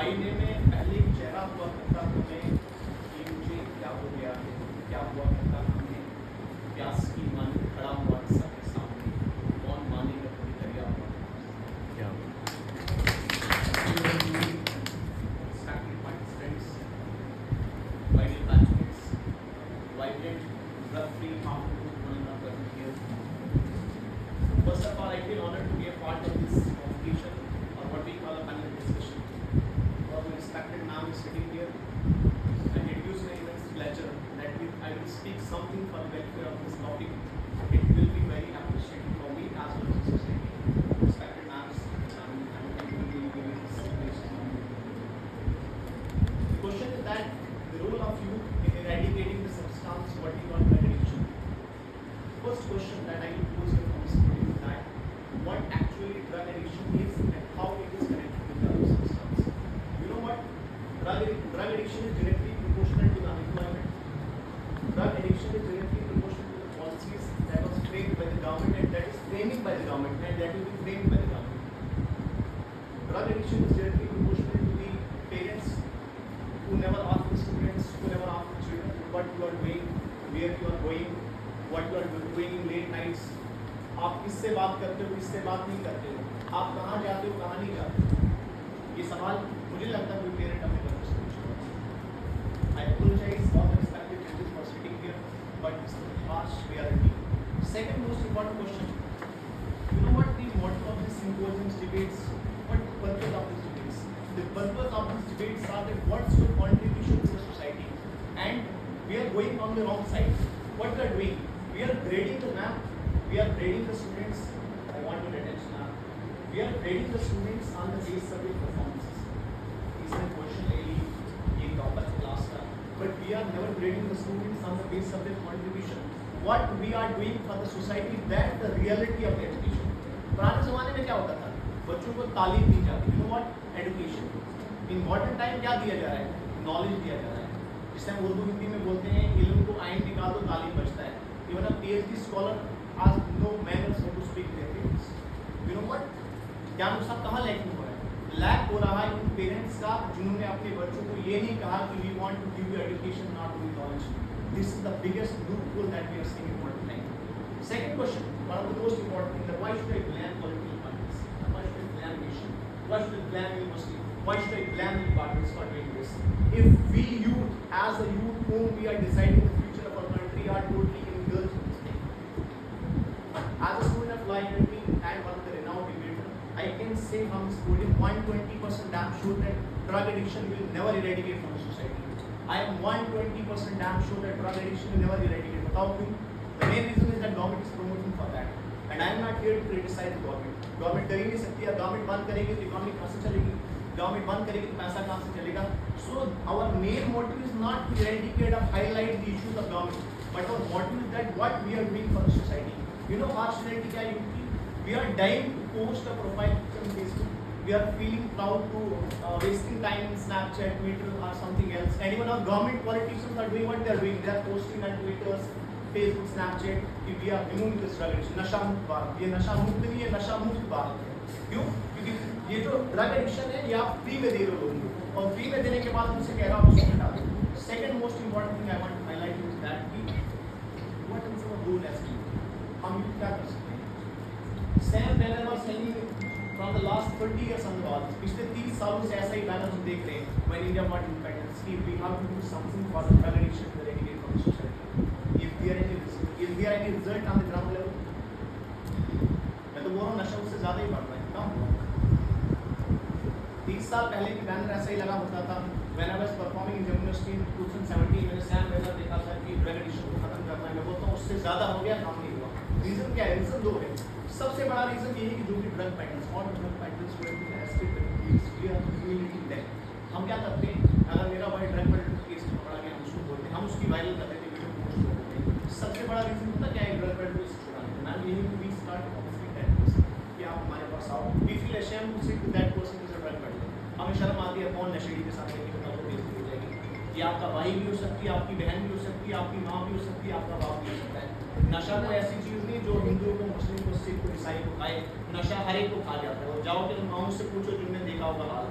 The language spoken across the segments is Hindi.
महीने में पहले एक चेहरा हुआ करता हमें कि मुझे क्या हो गया है, क्या हुआ करता हमें प्यास की मान खड़ा हुआ सबके सामने, कौन मानेगा कोई दरिया हुआ क्या respected participants, my dear batchmates, vibrant, drug-free afternoon present here. First of all, I feel honored to be a part of this competition or what we call a panel discussion. Our respected ma'am is sitting here, and it gives me immense pleasure that if I will speak something for the welfare of this topic, it will be very appreciated for me as well as the society. Respected ma'ams, I'm really giving this presentation. The question is that the role of youth in eradicating the substance what we call drug addiction. First question that I will pose here from this podium is that what actually drug addiction is and how it is connected with the other substance. You know what? Drug addiction is directly proportional to the unemployment. Drug addiction is directly proportional to the policies that was framed by the government and that is framing by the government and that will be framed by the government. Drug addiction is directly proportional to the parents who never ask the students, who never ask the children what you are doing, where you are going, what you are doing in late nights. आप किससे बात करते हो, किससे बात नहीं करते हो, आप कहाँ जाते हो, कहाँ नहीं जाते हो. ये सवाल मुझे लगता है कोई पेरेंट अपने बच्चे से पूछता है. I apologize all the respected judges for sitting here, but it's a harsh reality. Second most important question. You know what the motto of this symposium's debates? What the purpose of these debates? The purpose of these debates are that what's your contribution to the society? And we are going on the wrong side. What we are doing? We are grading the map. We are grading the students. I want your attention now. We are grading the students on the basis of their performances. इसमें क्वेश्चन ले ली, ये टॉपर क्लास का. But we are never grading the students on the basis of their contribution. What we are doing for the society, that the reality of the education. पुराने ज़माने में क्या होता था? बच्चों को तालीम दी जाती. You know what? Education. In modern time क्या दिया जा रहा है? Knowledge दिया जा रहा है. जिसे हम उर्दू हिंदी में बोलते हैं, इल्म को आइन निकाल दो, तालीम बचता है. Even a PhD scholar has no manners how to speak their parents. You know what? क्या नुकसान कहाँ लैक हो रहा है? लैक हो रहा है उन पेरेंट्स का जिन्होंने अपने बच्चों को ये नहीं कहा कि we want to give you education, not only knowledge. This is the biggest loophole that we are seeing in modern time. Second question, one of the most important things, that why should I blame political parties? Why should I blame nation? Why should I blame university? Why should I blame the parties for doing this? If we youth, as a youth whom we are deciding the future of our country, are totally engaged in this thing. As a student of law and one of the renowned debater, I can say from this podium 120% damn sure that drug addiction will never eradicate from the society. I am 120% damn sure that drug addiction will never eradicate. बताओ क्यों? The main reason is that government is promoting for that. And I am not here to criticize the government. Government कर ही नहीं सकती है. Government बंद करेगी तो economy कहाँ से चलेगी? Government बंद करेगी तो पैसा कहाँ से चलेगा? So our main motive is not to eradicate or highlight the issues of government, but our motive is that what we are doing for the society. You know harsh reality क्या है UP? We are dying to post a profile picture on Facebook. We are feeling proud to wasting time in Snapchat, Twitter or something else. And even our government politicians are doing what they are doing. They are posting on Twitter, Facebook, Snapchat कि we are removing this drug addiction. नशा मुक्त भारत. ये नशा मुक्त नहीं है, नशा मुक्त भारत है. क्यों? क्योंकि ये जो ड्रग एडिक्शन है ये आप फ्री में दे रहे हो लोगों को और फ्री में देने के बाद उनसे कह रहा हूँ उसको हटा दो. Second most important thing I want to highlight is that what is our role as youth? हम youth क्या कर सकते हैं? Sam Banner was saying from the last 30 years on the wall. पिछले 30 सालों से ऐसा ही बैनर हम देख रहे हैं. When India got independence, we have to do something for the drug addiction to eradicate from the society. If there are any result on the ground level, मैं तो बोल रहा हूँ नशा उससे ज़्यादा ही बढ़ रहा है. कम हुआ. 30 साल पहले भी बैनर ऐसा ही लगा होता था. When I was performing in Jammu University in 2017, मैंने Sam Banner देखा था कि drug addiction को खत्म करना है. मैं बोलता हूँ उससे ज़्यादा हो गया, काम नहीं हुआ. रीज़न क्या है? रीज़न दो है. सबसे बड़ा रीज़न ये है कि जो भी ड्रग पैटर्न्स और ड्रग पैटर्न्स हम क्या करते हैं? अगर मेरा भाई ड्रग पैटर्न केस पकड़ा गया, हम उसको बोलते हैं, हम उसकी वायरल कर देते हैं, वीडियो पोस्ट करते हैं. सबसे बड़ा रीज़न होता क्या है ड्रग पैटर्न से छुड़ाने का? मैम यही we start officing that person कि आप हमारे पास आओ. We feel ashamed to say to that person is a drug pattern. हमें शर्म आती है कौन नशेड़ी के साथ लेके बताओ बेइज्जती हो जाएगी. ये आपका भाई भी हो सकती है, आपकी बहन भी हो सकती है, आपकी माँ भी हो सकती है, आपका बाप भी हो सकता है. नशा कोई ऐसी चीज़ नहीं जो हिंदुओं को, मुस्लिम को, सिख को, ईसाई को खाए. नशा हर एक को खा जाता है. और जाओ कि माओ से पूछो जिनने देखा होगा हाल.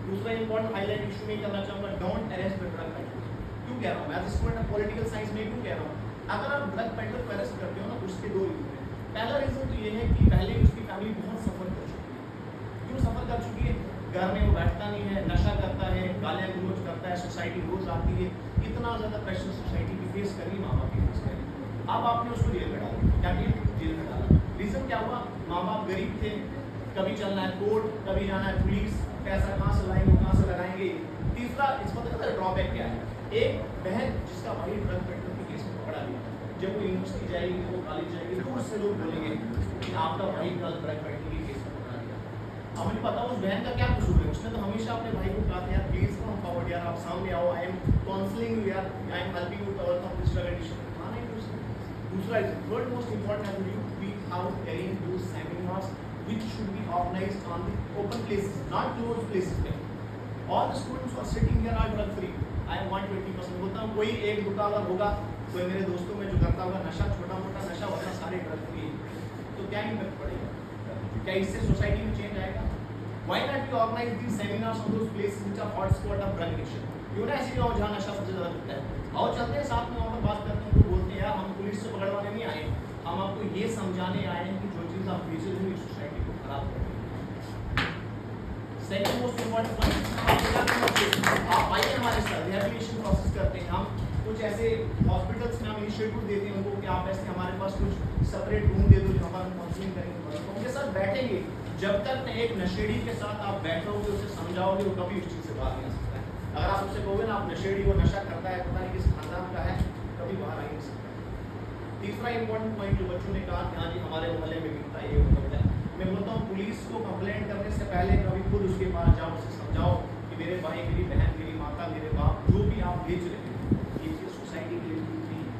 दूसरा इंपॉर्टेंट हाईलाइट इशू में करना चाहूँगा, don't arrest the drug peddler. क्यों कह रहा हूँ मैं as student of political science में क्यों कह रहा हूँ? अगर आप ड्रग पेडलर को अरेस्ट करते हो ना, उसके दो रीजन है। पहला रीजन तो ये है कि पहले उसकी फैमिली बहुत सफर कर चुकी है। क्यों सफर कर चुकी है? घर में वो बैठता नहीं है, नशा करता है, गालियाँ गलौज करता है, सोसाइटी रोज आती है, इतना ज़्यादा प्रेशर सोसाइटी की फेस करी, माँ बाप की फेस करी। अब आपने उसको जेल में डाला, क्या किया? जेल में डाला। रीजन क्या हुआ? माँ बाप गरीब थे, कभी चलना है कोर्ट, कभी जाना है पुलिस, पैसा कहाँ से लाएंगे, कहाँ से लगाएंगे। तीसरा इसका पता है ड्रॉबैक क्या है? एक बहन जिसका भाई ड्रग पेडलर के केस में पकड़ा गया, जब वो यूनिवर्सिटी जाएगी, वो कॉलेज जाएगी, दूर से लोग बोलेंगे कि आपका भाई ड्रग पेडलर के केस में पकड़ा गया। अब मुझे पता उस बहन का क्या कसूर है? उसने तो हमेशा अपने भाई को कहा था यार प्लीज कम फॉरवर्ड, यार आप सामने आओ, आई एम काउंसलिंग यू, यार I am helping you to overcome this drug addiction. माना ही नहीं उसने। दूसरा थर्ड मोस्ट इंपॉर्टेंट है you we how carrying those seminars which should be organized on the open places, not closed places. All the students who are sitting here are drug free. I am 120% बोलता हूँ, कोई एक दुकानदार होगा, कोई मेरे दोस्तों में जो करता होगा नशा, छोटा मोटा नशा, वरना सारे ड्रग फ्री। तो क्या इम्पैक्ट पड़ेगा? क्या इससे सोसाइटी में चेंज आएगा? Why not we organize these seminars on those places which are hotspot of drug addiction? क्यों ना ऐसी जगह जहाँ नशा सबसे ज़्यादा बिकता है, आओ चलते हैं साथ में, वहाँ पर बात करते हैं, उनको बोलते हैं यार हम पुलिस से पकड़वाने नहीं आए, हम आपको ये समझाने आए हैं कि जो चीज़ आप बेच रहे हो सोसाइटी को खराब कर रही है। सेकंड मोस्ट इम्पोर्टेंट पॉइंट, आप आइए हमारे साथ रिहैबिलिटेशन प्रोसेस करते हैं। हम कुछ ऐसे हॉस्पिटल्स में हम इनिशिएटिव देते हैं उनको कि आप ऐसे हमारे पास कुछ सेपरेट रूम दे दो जहाँ पर हम काउंसलिंग करेंगे, उनके साथ बैठेंगे। जब तक एक नशेड़ी के साथ आप बैठोगे, उसे समझाओगे, वो कभी उस चीज़ से बाहर नहीं आ सकता है। अगर आप उससे कहोगे ना आप नशेड़ी वो नशा करता है, पता नहीं किस खानदान का है, कभी बाहर आ नहीं सकता। तीसरा इंपॉर्टेंट पॉइंट जो बच्चों ने कहा कि हाँ जी हमारे मोहल्ले में मिलता है, ये होता है, मैं बोलता हूँ पुलिस को कंप्लेंट करने से पहले कभी खुद उसके पास जाओ, उसे समझाओ कि मेरे भाई, मेरी बहन, मेरी माता, मेरे बाप, जो भी आप बेच रहे हैं ये चीज़ सोसाइटी के लिए नहीं है।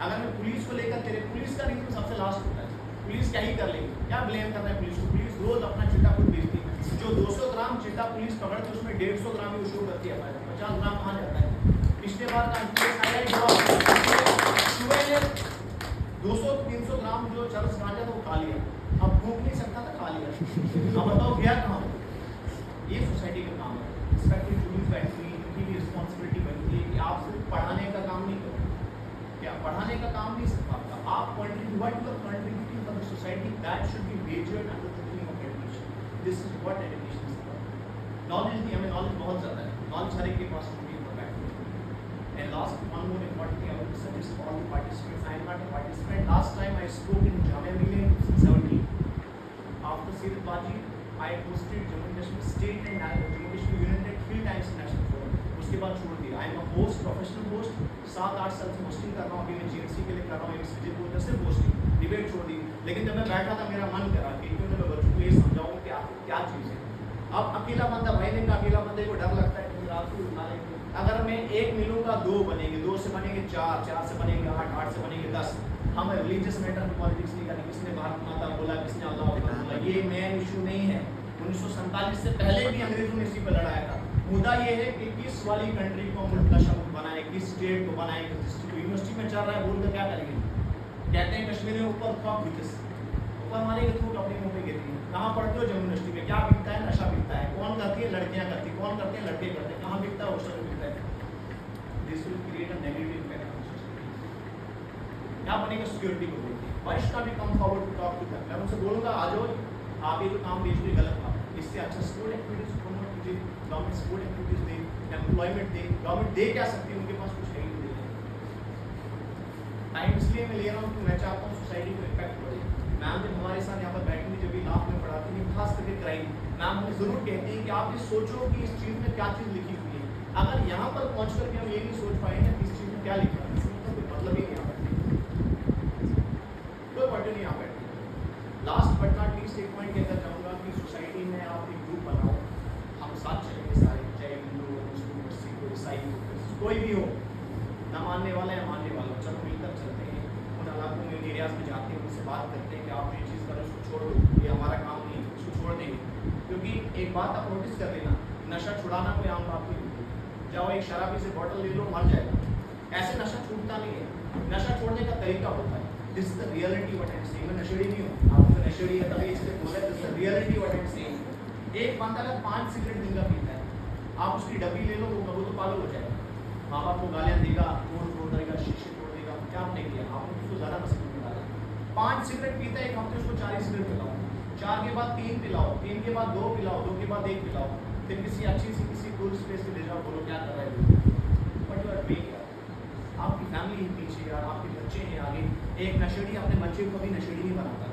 अगर मैं पुलिस को लेकर तेरे, पुलिस का रीजन सबसे लास्ट होता है, पुलिस क्या ही कर लेगी, क्या ब्लेम करना है पुलिस को? पुलिस रोज अपना चिट्टा खुद बेचती है। जो 200 ग्राम चिट्टा पुलिस पकड़ती है उसमें 150 ग्राम ही शुरू करती है, 50 ग्राम कहाँ जाता है? पिछले बार का 200-300 ग्राम जो चरस गांजा था वो खा लिया, अब भूख नहीं सकता था, खा लिया। अब बताओ गया कहाँ? ये सोसाइटी का काम है। रिस्पेक्टिव पुलिस बैठती है, इनकी भी रिस्पॉन्सिबिलिटी बनती है कि आप सिर्फ पढ़ाने का काम नहीं करो, क्या पढ़ाने का काम नहीं सिर्फ आपका, आप contributing for the society, that should be majored under the theme of education. This is what education is about. Knowledge नहीं, हमें knowledge बहुत ज़्यादा है, knowledge हर एक के पास होनी है। And last, one more important thing I want to suggest for all the participants. I am not a participant. Last time I spoke in Jamia Millia in 2017. After Seerat Baji, I hosted Jammu and Kashmir State and Jammu and Kashmir Union 3 times national forum. उसके बाद छोड़ दिया। I am a host, professional host. 7-8 साल से hosting कर रहा हूँ, अभी मैं GMC के लिए कर रहा हूँ, विजय बोलते सिर्फ hosting, डिबेट छोड़ दी। लेकिन जब मैं बैठा था मेरा मन करा कि क्यों ना मैं बच्चों को ये समझाऊँ कि आपको क्या चीज़ है। अब अकेला बंदा, भाई ने कहा अकेला बंदे को डर लगता है कि रात को उठा लेंगे। अगर मैं 1 मिलूंगा 2 बनेंगे, 2 से बनेंगे 4, 4 से बनेंगे 8, 8 से बनेंगे 10। हम रिलीजियस मैटर में पॉलिटिक्स नहीं करेंगे, किसने भारत माता बोला, किसने अल्लाह अकबर बोला, ये मेन इशू नहीं है। 1947 से पहले भी अंग्रेजों ने इसी पर लड़ाया था। मुद्दा ये है कि किस वाली कंट्री को हम नशा मुक्त बनाए, किस स्टेट को बनाए, किस डिस्ट्रिक्ट को। यूनिवर्सिटी में चल रहा है, बोलकर क्या करेंगे? कहते हैं कश्मीर में ऊपर थोक विकस, ऊपर मारेंगे थोक अपने मुँह पे गिरती है। कहाँ पढ़ते हो? जम्मू यूनिवर्सिटी में। क्या बिकता है? नशा बिकता है। कौन करती है? लड़कियाँ करती है। कौन करते हैं? लड़के करते हैं। कहाँ बिकता है? हॉस्टल में बिकता है। This will create a negative impact on society. क्या बनेगा? सिक्योरिटी को बोलते हैं। Why should we come forward to talk to them? मैं उनसे बोलूँगा आ जाओ, आप ये जो काम बेच रहे गलत बात है। इससे अच्छा स्पोर्ट एक्टिविटीज प्रमोट कीजिए, गवर्नमेंट स्पोर्ट एक्टिविटीज दे, एम्प्लॉयमेंट दे। गवर्नमेंट दे क्या सकती है? उनके पास कुछ है ही नहीं। टाइम इसलिए मैं ले रहा हूँ कि मैं चाहता हूँ सोसाइटी को इम्पैक्ट पड़े। मैम जब हमारे साथ यहाँ पर बैठेंगे, जब भी लाभ में पढ़ाती है, खास करके क्राइम, मैम हमें जरूर कहती है कि आप ये सोचो कि इस चीज़ में क्या चीज़ लिखी हुई है। अगर यहाँ पर पहुँच करके हम ये नहीं सोच पाएंगे कि इस चीज़ में क्या लिखा है, कोई मतलब ही नहीं आ बैठे, कोई पॉइंट नहीं आ बैठे। लास्ट बट नॉट लीस्ट एक पॉइंट कहना चाहूँगा कि सोसाइटी में आप एक ग्रुप बनाओ, हम साथ चलेंगे सारे, चाहे हिंदू हो, मुस्लिम हो, सिख हो, ईसाई हो, कोई भी हो, ना मानने वाला या मानने वाला, चलो मिलकर चलते हैं। उन इलाकों में एरियाज में जाते हैं, उनसे बात करते हैं कि आप ये चीज़ करो, इसको छोड़ दो, ये हमारा काम नहीं है, इसको छोड़ देंगे। क्योंकि एक बात आप नोटिस कर लेना, नशा छुड़ाना कोई आम बात नहीं होती। जाओ एक शराबी से बॉटल ले लो, मर जाएगा, ऐसे नशा छूटता नहीं है। नशा छोड़ने का तरीका होता है। This is the reality what I am saying. मैं नशेड़ी नहीं हूँ, आप नशेड़ी है तभी इसलिए बोल रहे हैं। This is the reality what I am saying. एक बंदा अगर 5 सिगरेट दिन का पीता है, आप उसकी डब्बी ले लो वो तो पागल हो जाएगा, माँ बाप को गालियाँ देगा, तोड़ देगा, शीशे तोड़ देगा, क्या आपने किया? आपने उसको ज़्यादा मुसीबत में डाला। 5 सिगरेट पीता है एक हफ्ते, उसको 4 ही सिगरेट पिलाओ, 4 के बाद 3 पिलाओ, 3 के बाद 2 पिलाओ, 2 के बाद 1 पिलाओ, फिर किसी अच्छी सी किसी कूल स्पेस पे ले जाओ, बोलो क्या कर रहा है, बट यू आर डूइंग यार, आपकी फैमिली ही पीछे यार, आपके बच्चे हैं आगे। एक नशेड़ी अपने बच्चे को कभी नशेड़ी नहीं बनाता,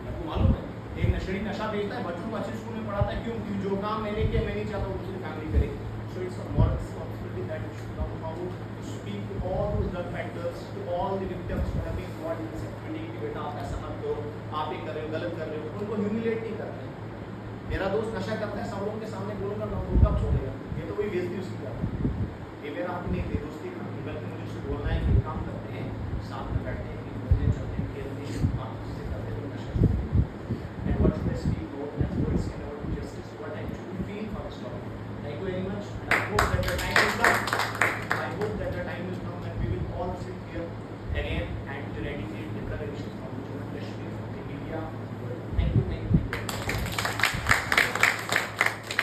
आपको मालूम है? एक नशेड़ी नशा बेचता है, बच्चों को अच्छे स्कूल में पढ़ाता है, क्यों? क्योंकि जो काम मैंने किया मैं नहीं चाहता हूँ दूसरी फैमिली करे। So it's a moral responsibility that we should come forward to speak to all those drug vendors, to all the victims who have been caught in this activity कि बेटा आप ऐसा मत करो, आप ही कर रहे हो, गलत कर रहे हो, उनको ह्यूमिलेट नहीं करते। मेरा दोस्त नशा करता है, सब लोगों के सामने बोलूँगा ना, वो कब छोड़ेगा? ये तो कोई बेइज्जती उसकी करता है। ये मेरा अपनी दोस्ती का, बल्कि मुझे उससे बोलना है कि काम करते हैं, साथ में बैठते हैं, कि मुझे